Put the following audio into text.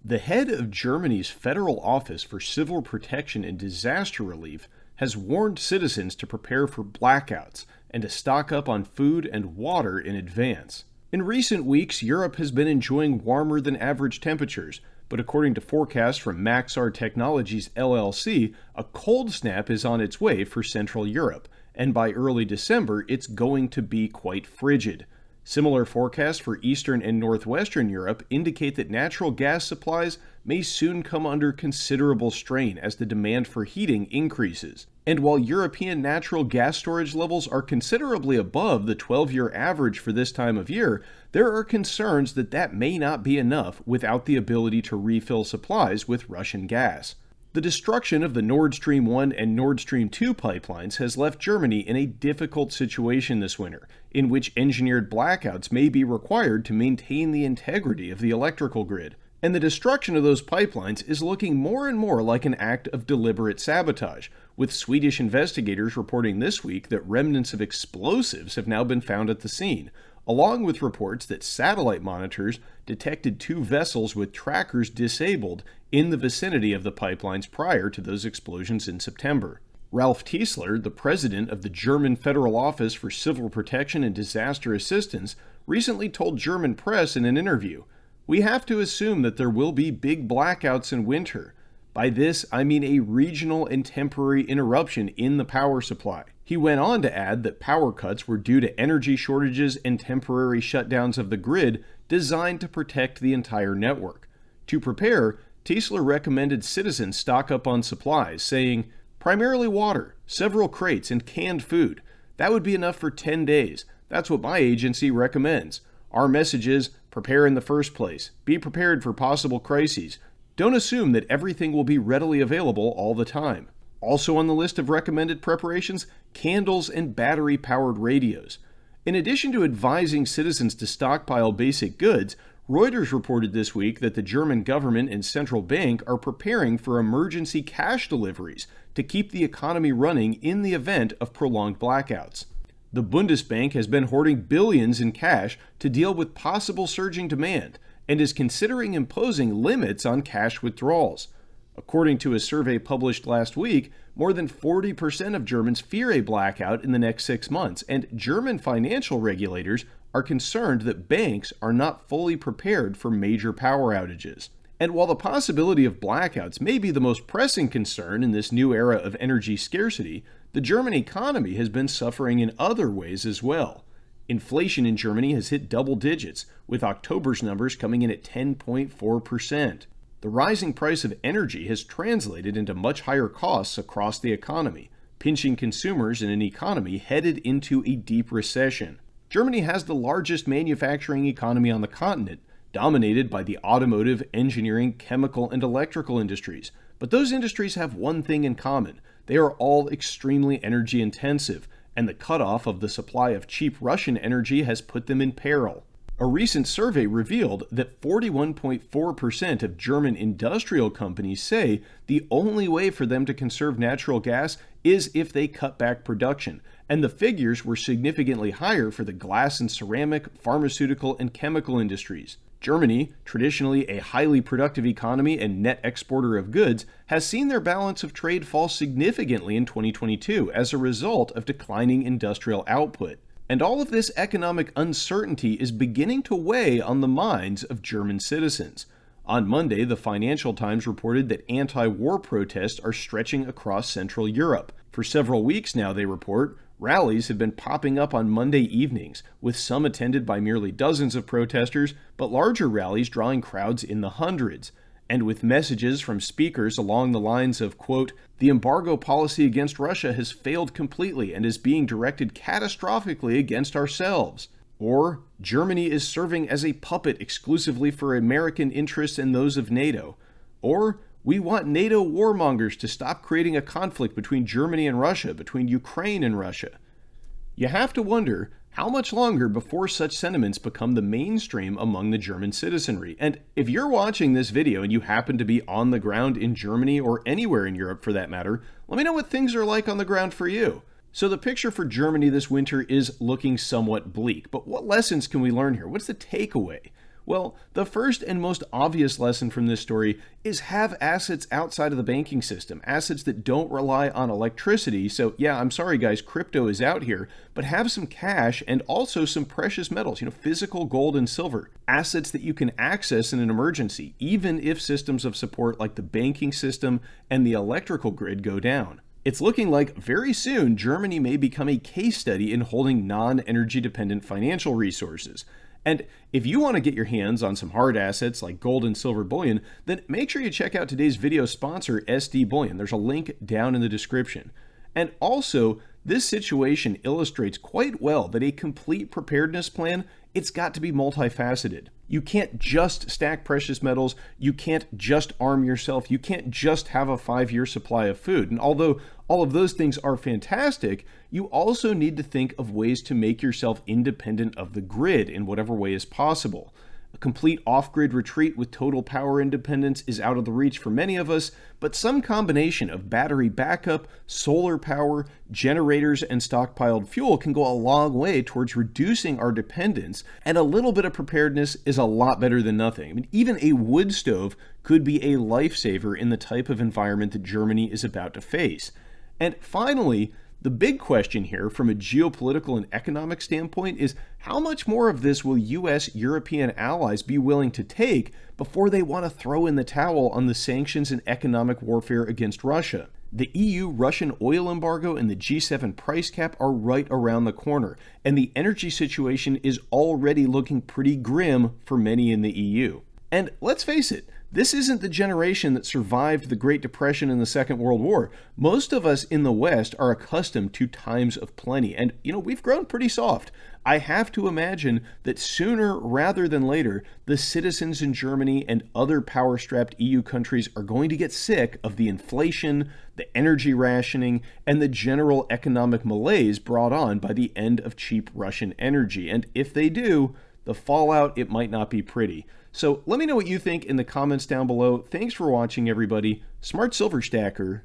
The head of Germany's Federal Office for Civil Protection and Disaster Relief has warned citizens to prepare for blackouts and to stock up on food and water in advance. In recent weeks, Europe has been enjoying warmer than average temperatures, but according to forecasts from Maxar Technologies LLC, a cold snap is on its way for Central Europe, and by early December, it's going to be quite frigid. Similar forecasts for Eastern and Northwestern Europe indicate that natural gas supplies may soon come under considerable strain as the demand for heating increases. And while European natural gas storage levels are considerably above the 12-year average for this time of year, there are concerns that that may not be enough without the ability to refill supplies with Russian gas. The destruction of the Nord Stream 1 and Nord Stream 2 pipelines has left Germany in a difficult situation this winter, in which engineered blackouts may be required to maintain the integrity of the electrical grid. And the destruction of those pipelines is looking more and more like an act of deliberate sabotage, with Swedish investigators reporting this week that remnants of explosives have now been found at the scene, along with reports that satellite monitors detected two vessels with trackers disabled in the vicinity of the pipelines prior to those explosions in September. Ralph Tiesler, the president of the German Federal Office for Civil Protection and Disaster Assistance, recently told German press in an interview, "We have to assume that there will be big blackouts in winter. By this, I mean a regional and temporary interruption in the power supply." He went on to add that power cuts were due to energy shortages and temporary shutdowns of the grid designed to protect the entire network. To prepare, Tiesler recommended citizens stock up on supplies, saying, "Primarily water, several crates, and canned food. That would be enough for 10 days. That's what my agency recommends. Our message is, prepare in the first place. Be prepared for possible crises. Don't assume that everything will be readily available all the time." Also on the list of recommended preparations, candles and battery-powered radios. In addition to advising citizens to stockpile basic goods, Reuters reported this week that the German government and central bank are preparing for emergency cash deliveries to keep the economy running in the event of prolonged blackouts. The Bundesbank has been hoarding billions in cash to deal with possible surging demand and is considering imposing limits on cash withdrawals. According to a survey published last week, more than 40% of Germans fear a blackout in the next 6 months, and German financial regulators are concerned that banks are not fully prepared for major power outages. And while the possibility of blackouts may be the most pressing concern in this new era of energy scarcity, the German economy has been suffering in other ways as well. Inflation in Germany has hit double digits, with October's numbers coming in at 10.4%. The rising price of energy has translated into much higher costs across the economy, pinching consumers in an economy headed into a deep recession. Germany has the largest manufacturing economy on the continent, dominated by the automotive, engineering, chemical, and electrical industries. But those industries have one thing in common. They are all extremely energy intensive, and the cutoff of the supply of cheap Russian energy has put them in peril. A recent survey revealed that 41.4% of German industrial companies say the only way for them to conserve natural gas is if they cut back production, and the figures were significantly higher for the glass and ceramic, pharmaceutical, and chemical industries. Germany, traditionally a highly productive economy and net exporter of goods, has seen their balance of trade fall significantly in 2022 as a result of declining industrial output. And all of this economic uncertainty is beginning to weigh on the minds of German citizens. On Monday, the Financial Times reported that anti-war protests are stretching across Central Europe. For several weeks now, they report, rallies have been popping up on Monday evenings, with some attended by merely dozens of protesters, but larger rallies drawing crowds in the hundreds. And with messages from speakers along the lines of, quote, "The embargo policy against Russia has failed completely and is being directed catastrophically against ourselves," or "Germany is serving as a puppet exclusively for American interests and those of NATO," or "We want NATO warmongers to stop creating a conflict between Germany and Russia, between Ukraine and Russia." You have to wonder, how much longer before such sentiments become the mainstream among the German citizenry? And if you're watching this video and you happen to be on the ground in Germany or anywhere in Europe for that matter, let me know what things are like on the ground for you. So the picture for Germany this winter is looking somewhat bleak, but what lessons can we learn here? What's the takeaway? Well, the first and most obvious lesson from this story is have assets outside of the banking system, assets that don't rely on electricity. So, yeah, I'm sorry guys, crypto is out here, but have some cash and also some precious metals, physical gold and silver, assets that you can access in an emergency, even if systems of support like the banking system and the electrical grid go down. It's looking like very soon Germany may become a case study in holding non-energy dependent financial resources. And if you want to get your hands on some hard assets like gold and silver bullion, then make sure you check out today's video sponsor, SD Bullion. There's a link down in the description. And also, this situation illustrates quite well that a complete preparedness plan, it's got to be multifaceted. You can't just stack precious metals, you can't just arm yourself, you can't just have a 5-year supply of food. And although all of those things are fantastic, you also need to think of ways to make yourself independent of the grid in whatever way is possible. A complete off-grid retreat with total power independence is out of the reach for many of us, but some combination of battery backup, solar power, generators, and stockpiled fuel can go a long way towards reducing our dependence, and a little bit of preparedness is a lot better than nothing. I mean, even a wood stove could be a lifesaver in the type of environment that Germany is about to face. And finally, the big question here from a geopolitical and economic standpoint is how much more of this will US European allies be willing to take before they want to throw in the towel on the sanctions and economic warfare against Russia? The EU-Russian oil embargo and the G7 price cap are right around the corner, and the energy situation is already looking pretty grim for many in the EU. And let's face it, this isn't the generation that survived the Great Depression and the Second World War. Most of us in the West are accustomed to times of plenty, and we've grown pretty soft. I have to imagine that sooner rather than later, the citizens in Germany and other power-strapped EU countries are going to get sick of the inflation, the energy rationing, and the general economic malaise brought on by the end of cheap Russian energy. And if they do, the fallout, it might not be pretty. So let me know what you think in the comments down below. Thanks for watching, everybody. Smart Silver Stacker